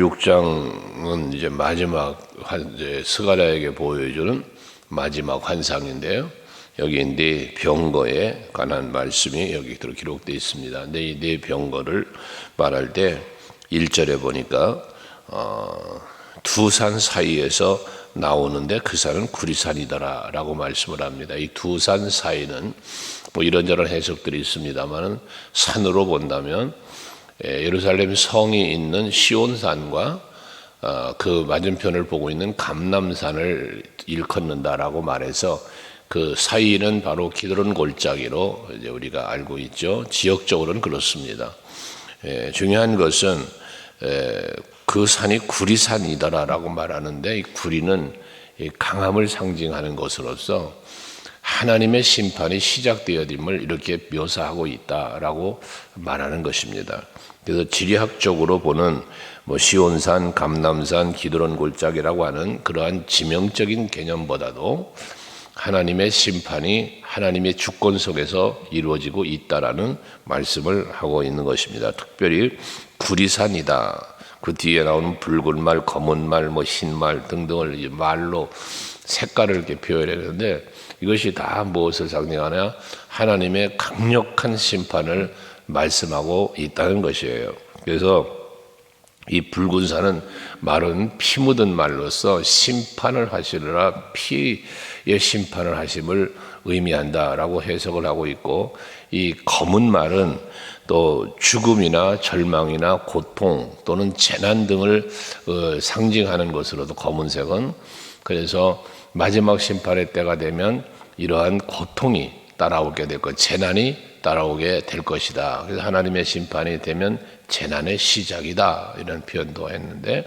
6장은 이제 마지막 이제 스가랴에게 보여주는 마지막 환상인데요. 여기 네 병거에 관한 말씀이 여기 기록되어 있습니다. 근데 이 네 병거를 말할 때 1절에 보니까 두 산 사이에서 나오는데 그 산은 구리산이더라 라고 말씀을 합니다. 이 두 산 사이는 뭐 이런저런 해석들이 있습니다만 산으로 본다면 예루살렘 성이 있는 시온산과 그 맞은편을 보고 있는 감람산을 일컫는다라고 말해서 그 사이는 바로 기드론 골짜기로 이제 우리가 알고 있죠. 지역적으로는 그렇습니다. 중요한 것은 그 산이 구리산이더라라고 말하는데 이 구리는 강함을 상징하는 것으로서 하나님의 심판이 시작되어짐을 이렇게 묘사하고 있다라고 말하는 것입니다. 그래서 지리학적으로 보는 뭐 시온산, 감람산, 기드론 골짜기라고 하는 그러한 지명적인 개념보다도 하나님의 심판이 하나님의 주권 속에서 이루어지고 있다라는 말씀을 하고 있는 것입니다. 특별히 구리산이다. 그 뒤에 나오는 붉은 말, 검은 말, 뭐 흰말 등등을 말로 색깔을 이렇게 표현했는데 이것이 다 무엇을 상징하냐? 하나님의 강력한 심판을 말씀하고 있다는 것이에요. 그래서 이 붉은 산은 말은 피 묻은 말로서 심판을 하시리라, 피의 심판을 하심을 의미한다라고 해석을 하고 있고, 이 검은 말은 또 죽음이나 절망이나 고통 또는 재난 등을 상징하는 것으로도 검은색은, 그래서 마지막 심판의 때가 되면 이러한 고통이 따라오게 될 것, 재난이 따라오게 될 것이다. 그래서 하나님의 심판이 되면 재난의 시작이다 이런 표현도 했는데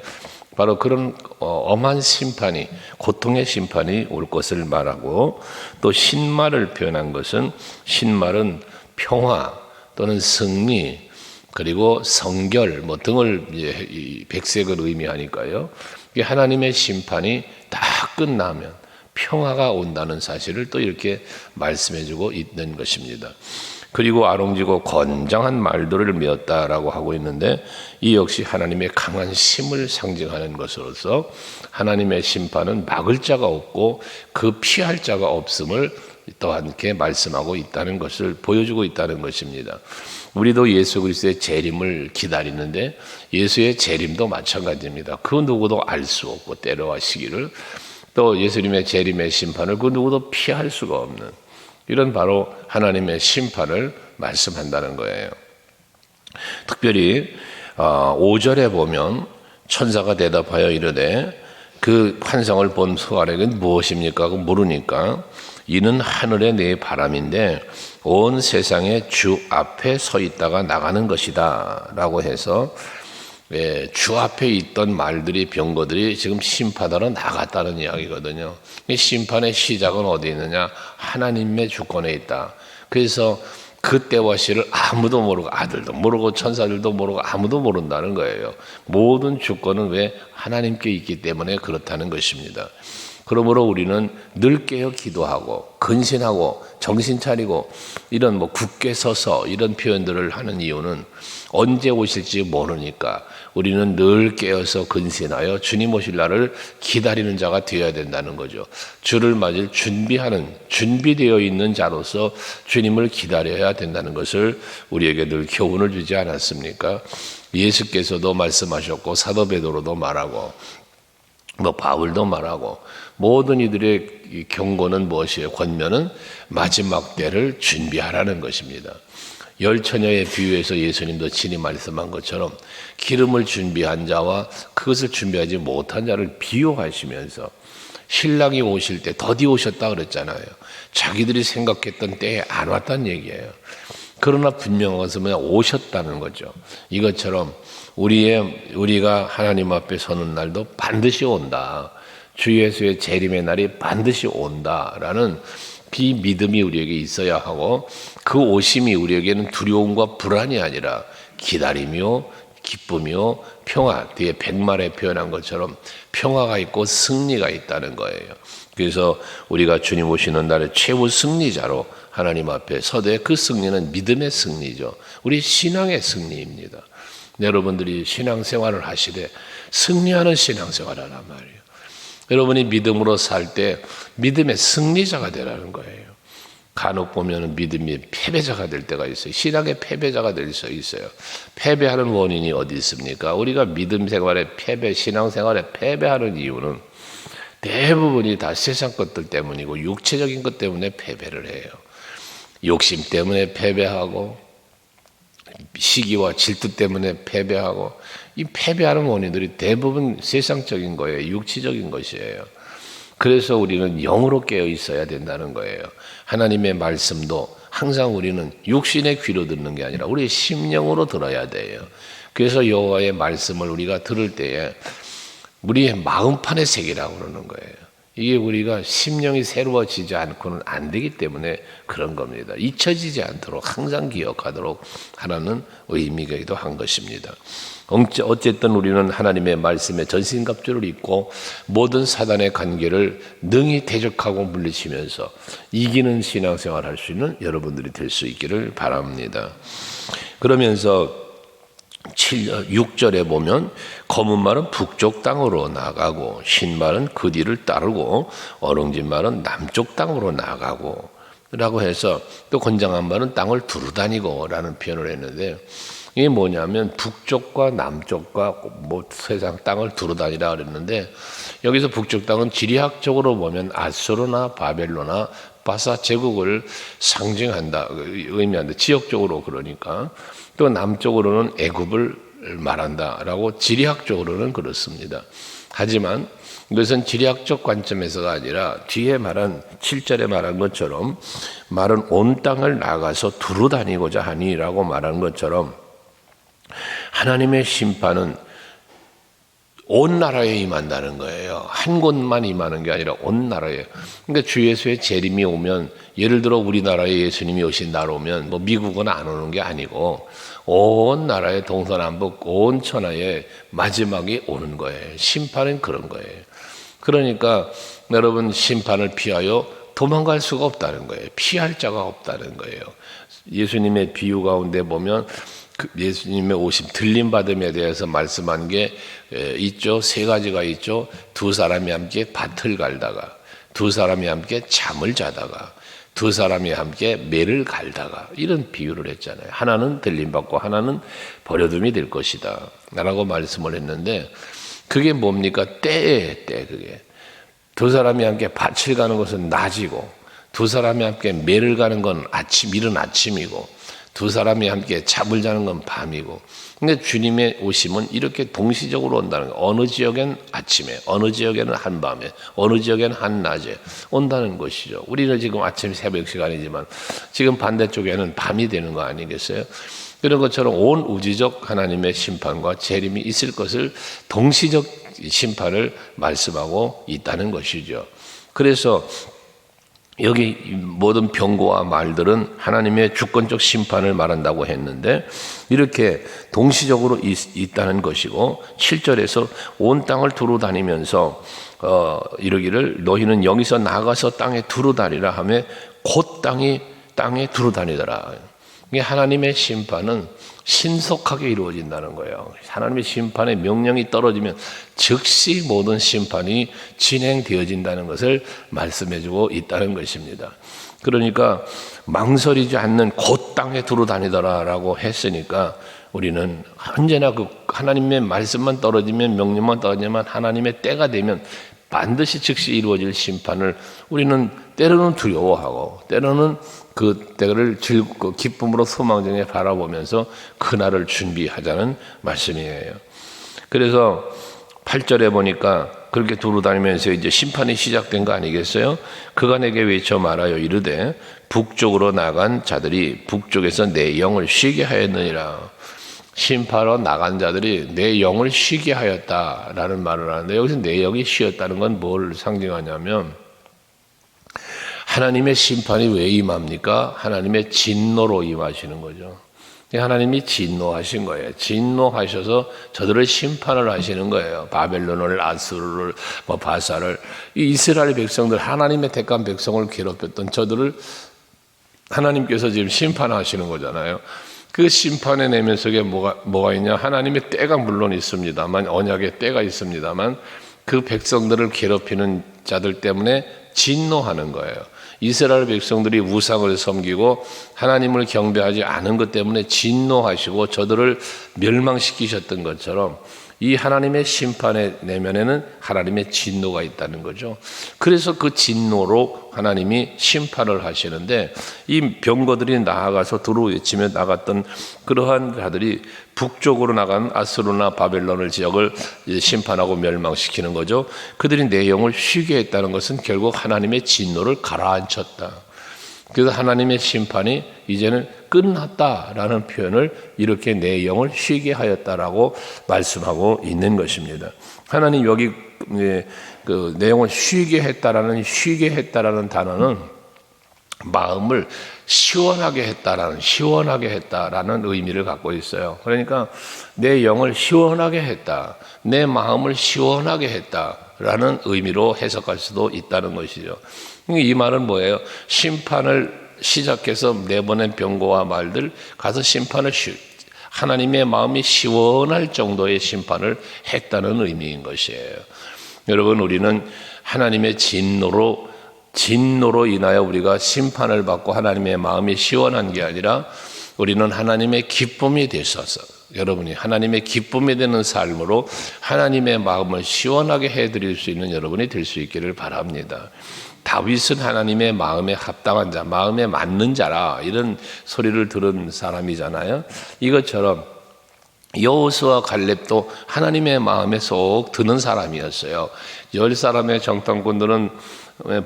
바로 그런 엄한 심판이, 고통의 심판이 올 것을 말하고, 또 흰말을 표현한 것은, 흰말은 평화 또는 승리 그리고 성결 뭐 등을 이 백색을 의미하니까요. 하나님의 심판이 다 끝나면 평화가 온다는 사실을 또 이렇게 말씀해주고 있는 것입니다. 그리고 아롱지고 건장한 말들을 메었다라고 하고 있는데 이 역시 하나님의 강한 힘을 상징하는 것으로서 하나님의 심판은 막을 자가 없고 그 피할 자가 없음을 또한 이렇게 말씀하고 있다는 것을 보여주고 있다는 것입니다. 우리도 예수 그리스도의 재림을 기다리는데 예수의 재림도 마찬가지입니다. 그 누구도 알 수 없고 때와 시기를, 또 예수님의 재림의 심판을 그 누구도 피할 수가 없는 이런 바로 하나님의 심판을 말씀한다는 거예요. 특별히 5절에 보면 천사가 대답하여 이르되 그 환상을 본 스가랴는 무엇입니까? 하고 물으니까 이는 하늘의 네 바람인데 온 세상의 주 앞에 서 있다가 나가는 것이다 라고 해서 주 앞에 있던 말들이, 병거들이 지금 심판하러 나갔다는 이야기거든요. 심판의 시작은 어디 있느냐? 하나님의 주권에 있다. 그래서 그 때와 시를 아무도 모르고, 아들도 모르고 천사들도 모르고 아무도 모른다는 거예요. 모든 주권은 왜 하나님께 있기 때문에 그렇다는 것입니다. 그러므로 우리는 늘 깨어 기도하고 근신하고 정신 차리고 이런 뭐 굳게 서서 이런 표현들을 하는 이유는 언제 오실지 모르니까 우리는 늘 깨어서 근신하여 주님 오실 날을 기다리는 자가 되어야 된다는 거죠. 주를 맞을 준비하는, 준비되어 있는 자로서 주님을 기다려야 된다는 것을 우리에게 늘 교훈을 주지 않았습니까? 예수께서도 말씀하셨고 사도 베드로도 말하고 뭐 바울도 말하고 모든 이들의 경고는 무엇이에요? 권면은 마지막 때를 준비하라는 것입니다. 열처녀의 비유에서 예수님도 친히 말씀한 것처럼 기름을 준비한 자와 그것을 준비하지 못한 자를 비유하시면서 신랑이 오실 때 더디 오셨다 그랬잖아요. 자기들이 생각했던 때에 안 왔다는 얘기예요. 그러나 분명한 것은 오셨다는 거죠. 이것처럼 우리가 하나님 앞에 서는 날도 반드시 온다. 주 예수의 재림의 날이 반드시 온다라는 비믿음이 우리에게 있어야 하고, 그 오심이 우리에게는 두려움과 불안이 아니라 기다리며 기쁨이요 평화, 뒤에 백말에 표현한 것처럼 평화가 있고 승리가 있다는 거예요. 그래서 우리가 주님 오시는 날의 최후 승리자로 하나님 앞에 서되 그 승리는 믿음의 승리죠. 우리 신앙의 승리입니다. 여러분들이 신앙생활을 하시되 승리하는 신앙생활 하란 말이에요. 여러분이 믿음으로 살 때 믿음의 승리자가 되라는 거예요. 간혹 보면 믿음이 패배자가 될 때가 있어요. 신앙의 패배자가 될 수 있어요. 패배하는 원인이 어디 있습니까? 우리가 믿음 생활에 신앙 생활에 패배하는 이유는 대부분이 다 세상 것들 때문이고 육체적인 것 때문에 패배를 해요. 욕심 때문에 패배하고 시기와 질투 때문에 패배하고, 이 패배하는 원인들이 대부분 세상적인 거예요. 육체적인 것이에요. 그래서 우리는 영으로 깨어 있어야 된다는 거예요. 하나님의 말씀도 항상 우리는 육신의 귀로 듣는 게 아니라 우리의 심령으로 들어야 돼요. 그래서 여호와의 말씀을 우리가 들을 때에 우리의 마음판에 새기라고 그러는 거예요. 이게 우리가 심령이 새로워지지 않고는 안 되기 때문에 그런 겁니다. 잊혀지지 않도록 항상 기억하도록 하라는 의미이기도 한 것입니다. 어쨌든 우리는 하나님의 말씀에 전신갑주를 입고 모든 사단의 관계를 능히 대적하고 물리치면서 이기는 신앙생활 할 수 있는 여러분들이 될 수 있기를 바랍니다. 그러면서 6절에 보면 검은 말은 북쪽 땅으로 나가고 흰 말은 그 뒤를 따르고 어릉진 말은 남쪽 땅으로 나가고 라고 해서, 또 건장한 말은 땅을 두루다니고 라는 표현을 했는데, 이게 뭐냐면 북쪽과 남쪽과 세상 땅을 두루다니라 그랬는데, 여기서 북쪽 땅은 지리학적으로 보면 아수르나 바벨로나 바사 제국을 상징한다, 의미한다, 지역적으로. 그러니까 또 남쪽으로는 애굽을 말한다라고 지리학적으로는 그렇습니다. 하지만 이것은 지리학적 관점에서가 아니라 뒤에 말한 7절에 말한 것처럼 말은 온 땅을 나가서 두루다니고자 하니라고 말한 것처럼 하나님의 심판은 온 나라에 임한다는 거예요. 한 곳만 임하는 게 아니라 온 나라에. 그러니까 주 예수의 재림이 오면, 예를 들어 우리나라에 예수님이 오신 날 오면 미국은 안 오는 게 아니고 온 나라의 동서남북 온 천하에 마지막이 오는 거예요. 심판은 그런 거예요. 그러니까 여러분, 심판을 피하여 도망갈 수가 없다는 거예요. 피할 자가 없다는 거예요. 예수님의 비유 가운데 보면 예수님의 오심, 들림받음에 대해서 말씀한 게 있죠. 3가지가 있죠. 2사람이 함께 밭을 갈다가, 2사람이 함께 잠을 자다가, 2사람이 함께 매를 갈다가, 이런 비유를 했잖아요. 하나는 들림받고 하나는 버려둠이 될 것이다 라고 말씀을 했는데, 그게 뭡니까? 때에 때. 그게 2사람이 함께 밭을 가는 것은 낮이고, 2사람이 함께 매를 가는 건 이른 아침이고, 2사람이 함께 잠을 자는 건 밤이고. 근데 주님의 오심은 이렇게 동시적으로 온다는 거예요. 어느 지역엔 아침에, 어느 지역에는 한밤에, 어느 지역에는 한낮에 온다는 것이죠. 우리는 지금 아침 새벽 시간이지만 지금 반대쪽에는 밤이 되는 거 아니겠어요? 그런 것처럼 온 우주적 하나님의 심판과 재림이 있을 것을 동시적 심판을 말씀하고 있다는 것이죠. 그래서 여기 모든 병고와 말들은 하나님의 주권적 심판을 말한다고 했는데, 이렇게 동시적으로 있다는 것이고, 7절에서 온 땅을 두루 다니면서 이러기를 너희는 여기서 나가서 땅에 두루 다니라 하며 곧 땅에 두루 다니더라. 이게 하나님의 심판은 신속하게 이루어진다는 거예요. 하나님의 심판의 명령이 떨어지면 즉시 모든 심판이 진행되어진다는 것을 말씀해주고 있다는 것입니다. 그러니까 망설이지 않는 곧 땅에 두루 다니더라라고 했으니까 우리는 언제나 그 하나님의 말씀만 떨어지면, 명령만 떨어지면 하나님의 때가 되면 반드시 즉시 이루어질 심판을 우리는 때로는 두려워하고 때로는 그 때를 즐겁고 기쁨으로 소망정에 바라보면서 그날을 준비하자는 말씀이에요. 그래서 8절에 보니까 그렇게 두루 다니면서 이제 심판이 시작된 거 아니겠어요? 그가 내게 외쳐 말하여 이르되 북쪽으로 나간 자들이 북쪽에서 내 영을 쉬게 하였느니라. 심판하러 나간 자들이 내 영을 쉬게 하였다라는 말을 하는데, 여기서 내 영이 쉬었다는 건 뭘 상징하냐면 하나님의 심판이 왜 임합니까? 하나님의 진노로 임하시는 거죠. 하나님이 진노하신 거예요. 진노하셔서 저들을 심판을 하시는 거예요. 바벨론을, 아수르를, 바사를, 이 이스라엘 백성들, 하나님의 택한 백성을 괴롭혔던 저들을 하나님께서 지금 심판하시는 거잖아요. 그 심판의 내면 속에 뭐가 있냐? 하나님의 때가 물론 있습니다만, 언약의 때가 있습니다만, 그 백성들을 괴롭히는 자들 때문에 진노하는 거예요. 이스라엘 백성들이 우상을 섬기고 하나님을 경배하지 않은 것 때문에 진노하시고 저들을 멸망시키셨던 것처럼, 이 하나님의 심판의 내면에는 하나님의 진노가 있다는 거죠. 그래서 그 진노로 하나님이 심판을 하시는데, 이 병거들이 나아가서 두루 외치며 나갔던 그러한 자들이 북쪽으로 나간 아수르나 바벨론을 지역을 심판하고 멸망시키는 거죠. 그들이 내 영을 쉬게 했다는 것은 결국 하나님의 진노를 가라앉혔다. 그래서 하나님의 심판이 이제는 끝났다라는 표현을 이렇게 내 영을 쉬게 하였다라고 말씀하고 있는 것입니다. 하나님 여기 그 내용을 쉬게 했다라는 단어는 마음을 시원하게 했다라는 의미를 갖고 있어요. 그러니까 내 영을 시원하게 했다, 내 마음을 시원하게 했다라는 의미로 해석할 수도 있다는 것이죠. 이 말은 뭐예요? 심판을 시작해서 내보낸 병거와 말들 가서 하나님의 마음이 시원할 정도의 심판을 했다는 의미인 것이에요. 여러분, 우리는 하나님의 진노로 인하여 우리가 심판을 받고 하나님의 마음이 시원한 게 아니라, 우리는 하나님의 기쁨이 되셔서, 여러분이 하나님의 기쁨이 되는 삶으로 하나님의 마음을 시원하게 해드릴 수 있는 여러분이 될 수 있기를 바랍니다. 다윗은 하나님의 마음에 합당한 자, 마음에 맞는 자라, 이런 소리를 들은 사람이잖아요. 이것처럼 여호수아 갈렙도 하나님의 마음에 쏙 드는 사람이었어요. 10사람의 정탐꾼들은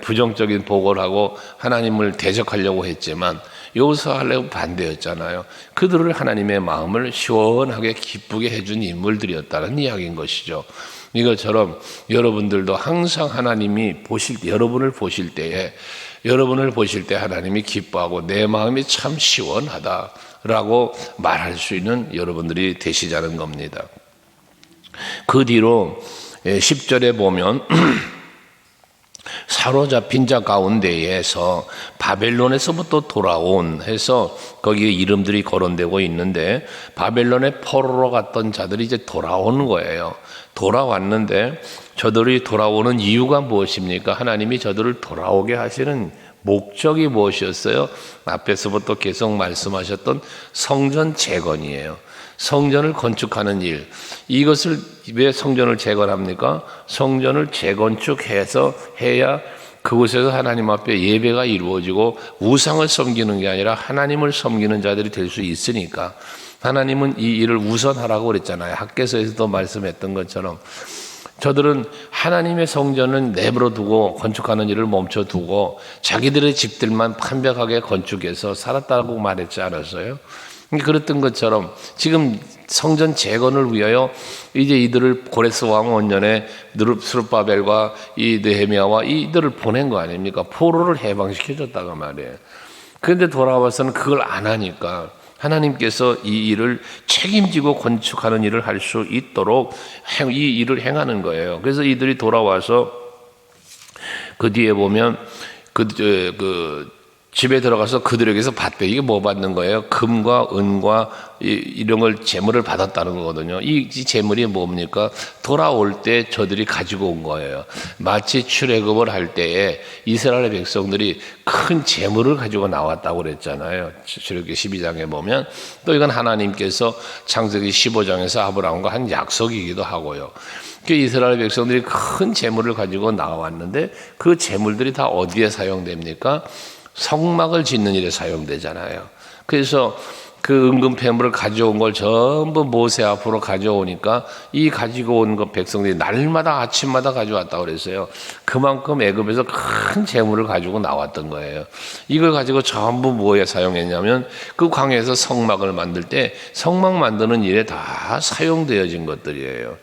부정적인 보고를 하고 하나님을 대적하려고 했지만 여호수아 갈렙은 반대였잖아요. 그들을 하나님의 마음을 시원하게 기쁘게 해준 인물들이었다는 이야기인 것이죠. 이것처럼 여러분들도 항상 하나님이 여러분을 보실 때 하나님이 기뻐하고 내 마음이 참 시원하다라고 말할 수 있는 여러분들이 되시자는 겁니다. 그 뒤로 10절에 보면 사로잡힌 자 가운데에서 바벨론에서부터 돌아온 해서 거기에 이름들이 거론되고 있는데, 바벨론에 포로로 갔던 자들이 이제 돌아오는 거예요. 돌아왔는데 저들이 돌아오는 이유가 무엇입니까? 하나님이 저들을 돌아오게 하시는 목적이 무엇이었어요? 앞에서부터 계속 말씀하셨던 성전 재건이에요. 성전을 건축하는 일. 이것을 왜 성전을 재건합니까? 성전을 재건축해서 해야 그곳에서 하나님 앞에 예배가 이루어지고 우상을 섬기는 게 아니라 하나님을 섬기는 자들이 될 수 있으니까. 하나님은 이 일을 우선하라고 그랬잖아요. 학개서에서도 말씀했던 것처럼 저들은 하나님의 성전은 내버려 두고 건축하는 일을 멈춰두고 자기들의 집들만 완벽하게 건축해서 살았다고 말했지 않았어요? 그랬던 것처럼 지금 성전 재건을 위하여 이제 이들을 고레스 왕 원년에 스룹바벨과 이 느헤미야와 이들을 보낸 거 아닙니까? 포로를 해방시켜줬다가 말이에요. 그런데 돌아와서는 그걸 안 하니까 하나님께서 이 일을 책임지고 건축하는 일을 할 수 있도록 이 일을 행하는 거예요. 그래서 이들이 돌아와서 그 뒤에 보면 집에 들어가서 그들에게서 받대. 이게 뭐 받는 거예요? 금과 은과 이런 걸 재물을 받았다는 거거든요. 이 재물이 뭡니까? 돌아올 때 저들이 가지고 온 거예요. 마치 출애굽을 할 때에 이스라엘 백성들이 큰 재물을 가지고 나왔다고 그랬잖아요. 출애굽기 12장에 보면 또 이건 하나님께서 창세기 15장에서 아브라함과 한 약속이기도 하고요. 그 이스라엘 백성들이 큰 재물을 가지고 나왔는데 그 재물들이 다 어디에 사용됩니까? 성막을 짓는 일에 사용되잖아요. 그래서 그 은금 폐물을 가져온 걸 전부 모세 앞으로 가져오니까 이 가지고 온 것 백성들이 날마다 아침마다 가져왔다고 그랬어요. 그만큼 애굽에서 큰 재물을 가지고 나왔던 거예요. 이걸 가지고 전부 뭐에 사용했냐면 그 광야에서 성막을 만들 때 성막 만드는 일에 다 사용되어진 것들이에요.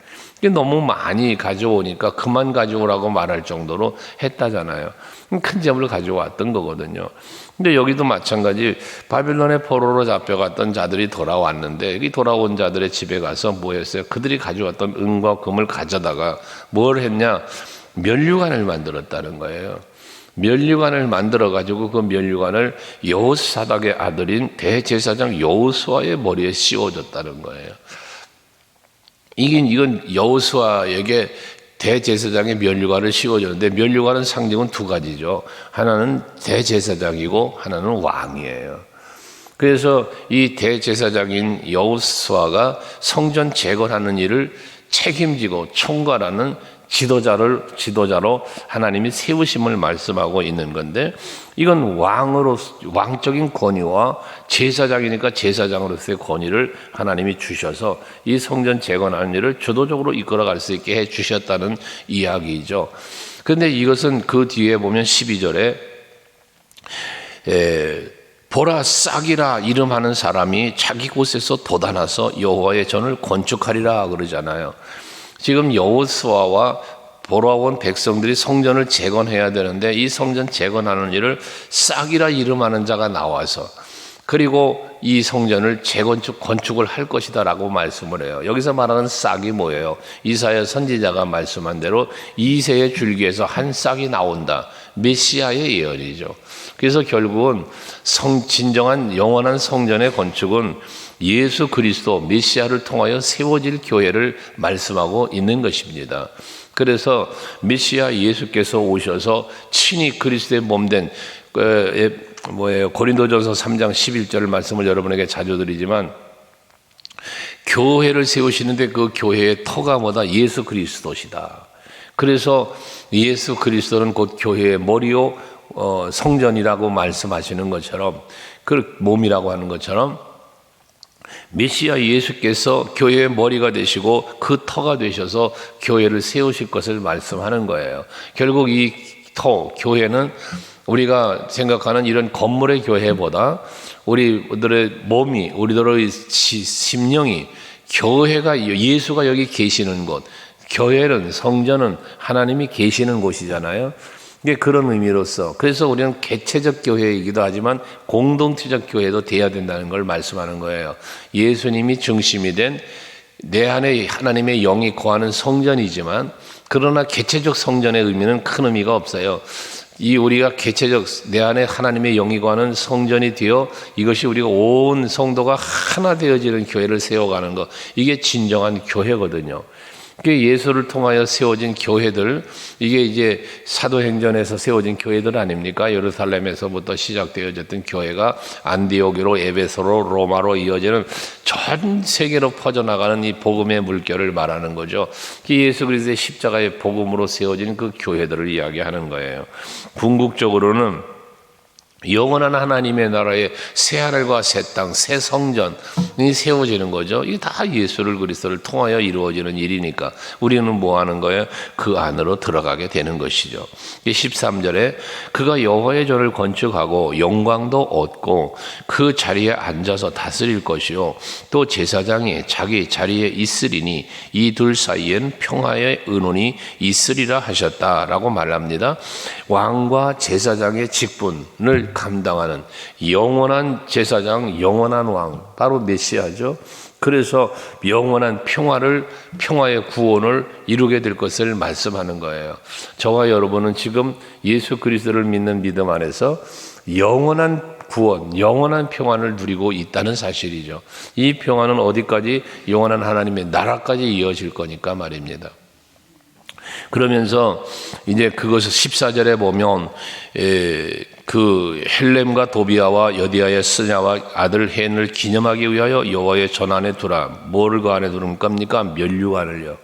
너무 많이 가져오니까 그만 가져오라고 말할 정도로 했다잖아요. 큰 재물을 가져왔던 거거든요. 근데 여기도 마찬가지 바빌론의 포로로 잡혀갔던 자들이 돌아왔는데 이 돌아온 자들의 집에 가서 뭐 했어요? 그들이 가져왔던 은과 금을 가져다가 뭘 했냐? 면류관을 만들었다는 거예요. 면류관을 만들어 가지고 그 면류관을 여호사닥의 아들인 대제사장 여호수아의 머리에 씌워줬다는 거예요. 이건 여호수아에게 대제사장의 면류관을 씌워줬는데, 면류관은 상징은 두 가지죠. 하나는 대제사장이고 하나는 왕이에요. 그래서 이 대제사장인 여호수아가 성전 재건하는 일을 책임지고 총괄하는 지도자로 하나님이 세우심을 말씀하고 있는 건데, 이건 왕적인 권위와 제사장이니까 제사장으로서의 권위를 하나님이 주셔서 이 성전 재건하는 일을 주도적으로 이끌어갈 수 있게 해 주셨다는 이야기죠. 그런데 이것은 그 뒤에 보면 12절에 보라, 싹이라 이름하는 사람이 자기 곳에서 돋아나서 여호와의 전을 건축하리라 그러잖아요. 지금 여호수아와 돌아온 백성들이 성전을 재건해야 되는데, 이 성전 재건하는 일을 싹이라 이름하는 자가 나와서, 그리고 이 성전을 건축을 할 것이다 라고 말씀을 해요. 여기서 말하는 싹이 뭐예요? 이사야 선지자가 말씀한 대로 이새의 줄기에서 한 싹이 나온다. 메시아의 예언이죠. 그래서 결국은 진정한 영원한 성전의 건축은 예수 그리스도 메시아를 통하여 세워질 교회를 말씀하고 있는 것입니다. 그래서 메시아 예수께서 오셔서 친히 그리스도의 몸된 고린도전서 3장 11절 말씀을 여러분에게 자주 드리지만, 교회를 세우시는데 그 교회의 터가 뭐다? 예수 그리스도시다. 그래서 예수 그리스도는 곧 교회의 머리요 성전이라고 말씀하시는 것처럼, 그 몸이라고 하는 것처럼 메시아 예수께서 교회의 머리가 되시고 그 터가 되셔서 교회를 세우실 것을 말씀하는 거예요. 결국 이 교회는 우리가 생각하는 이런 건물의 교회보다 우리들의 몸이, 우리들의 심령이, 교회가 예수가 여기 계시는 곳, 교회는, 성전은 하나님이 계시는 곳이잖아요. 이게 그런 의미로서, 그래서 우리는 개체적 교회이기도 하지만 공동체적 교회도 돼야 된다는 걸 말씀하는 거예요. 예수님이 중심이 된 내 안에 하나님의 영이 거하는 성전이지만, 그러나 개체적 성전의 의미는 큰 의미가 없어요. 우리가 개체적 내 안에 하나님의 영이 거하는 성전이 되어 이것이 우리가 온 성도가 하나 되어지는 교회를 세워가는 것, 이게 진정한 교회거든요. 예수를 통하여 세워진 교회들, 이게 이제 사도행전에서 세워진 교회들 아닙니까? 예루살렘에서부터 시작되어졌던 교회가 안디오기로, 에베소로, 로마로 이어지는 전 세계로 퍼져나가는 이 복음의 물결을 말하는 거죠. 예수 그리스도의 십자가의 복음으로 세워진 그 교회들을 이야기하는 거예요. 궁극적으로는 영원한 하나님의 나라의 새 하늘과 새 땅, 새 성전이 세워지는 거죠. 이게 다 예수를 그리스도를 통하여 이루어지는 일이니까 우리는 뭐 하는 거예요? 그 안으로 들어가게 되는 것이죠. 13절에 그가 여호와의 전을 건축하고 영광도 얻고 그 자리에 앉아서 다스릴 것이요, 또 제사장이 자기 자리에 있으리니 이 둘 사이엔 평화의 의논이 있으리라 하셨다라고 말합니다. 왕과 제사장의 직분을 감당하는 영원한 제사장, 영원한 왕, 바로 메시아죠. 그래서 영원한 평화의 구원을 이루게 될 것을 말씀하는 거예요. 저와 여러분은 지금 예수 그리스도를 믿는 믿음 안에서 영원한 구원, 영원한 평안을 누리고 있다는 사실이죠. 이 평안은 어디까지? 영원한 하나님의 나라까지 이어질 거니까 말입니다. 그러면서 이제 그것을 14절에 보면 그 헬렘과 도비아와 여디아의 스냐와 아들 헨을 기념하기 위하여 여호와의 전 안에 두라. 뭐를 그 안에 두는 겁니까? 면류관을요.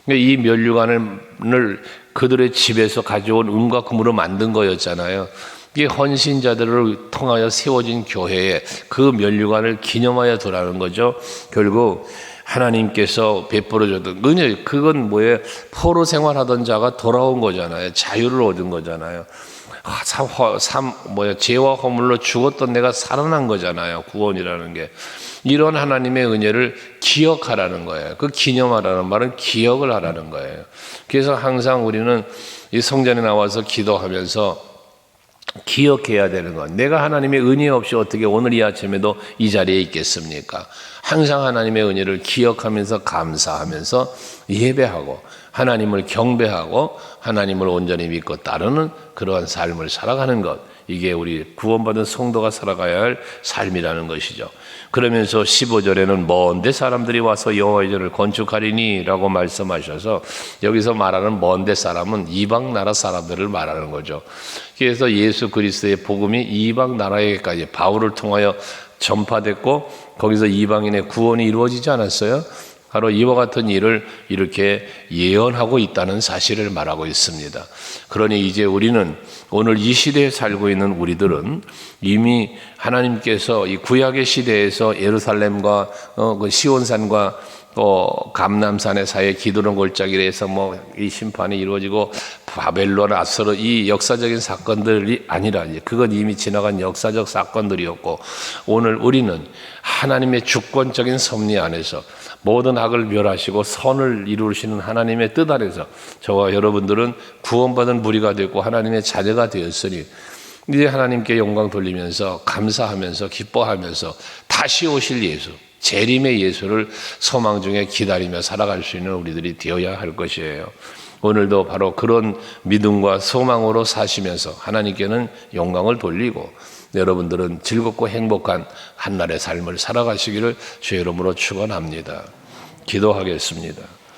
이 면류관을 그들의 집에서 가져온 은과 금으로 만든 거였잖아요. 이게 헌신자들을 통하여 세워진 교회에 그 면류관을 기념하여 두라는 거죠. 결국 하나님께서 베풀어줬던 은혜, 그건 뭐예요? 포로 생활하던 자가 돌아온 거잖아요. 자유를 얻은 거잖아요. 죄와 허물로 죽었던 내가 살아난 거잖아요. 구원이라는 게. 이런 하나님의 은혜를 기억하라는 거예요. 그 기념하라는 말은 기억을 하라는 거예요. 그래서 항상 우리는 이 성전에 나와서 기도하면서 기억해야 되는 것. 내가 하나님의 은혜 없이 어떻게 오늘 이 아침에도 이 자리에 있겠습니까? 항상 하나님의 은혜를 기억하면서 감사하면서 예배하고 하나님을 경배하고 하나님을 온전히 믿고 따르는 그러한 삶을 살아가는 것. 이게 우리 구원받은 성도가 살아가야 할 삶이라는 것이죠. 그러면서 15절에는 먼데 사람들이 와서 여호와의 전을 건축하리니 라고 말씀하셔서 여기서 말하는 먼데 사람은 이방 나라 사람들을 말하는 거죠. 그래서 예수 그리스도의 복음이 이방 나라에까지 바울을 통하여 전파됐고 거기서 이방인의 구원이 이루어지지 않았어요? 바로 이와 같은 일을 이렇게 예언하고 있다는 사실을 말하고 있습니다. 그러니 이제 우리는 오늘 이 시대에 살고 있는 우리들은 이미 하나님께서 이 구약의 시대에서 예루살렘과 그 시온산과 감람산의 사이에 기드론 골짜기에서 이 심판이 이루어지고 바벨론, 아수르 이 역사적인 사건들이 아니라 그건 이미 지나간 역사적 사건들이었고 오늘 우리는 하나님의 주권적인 섭리 안에서 모든 악을 멸하시고 선을 이루시는 하나님의 뜻 안에서 저와 여러분들은 구원받은 무리가 되고 하나님의 자녀가 되었으니 이제 하나님께 영광 돌리면서 감사하면서 기뻐하면서 다시 오실 예수, 재림의 예수를 소망 중에 기다리며 살아갈 수 있는 우리들이 되어야 할 것이에요. 오늘도 바로 그런 믿음과 소망으로 사시면서 하나님께는 영광을 돌리고 여러분들은 즐겁고 행복한 한날의 삶을 살아가시기를 주의 이름으로 축원합니다. 기도하겠습니다.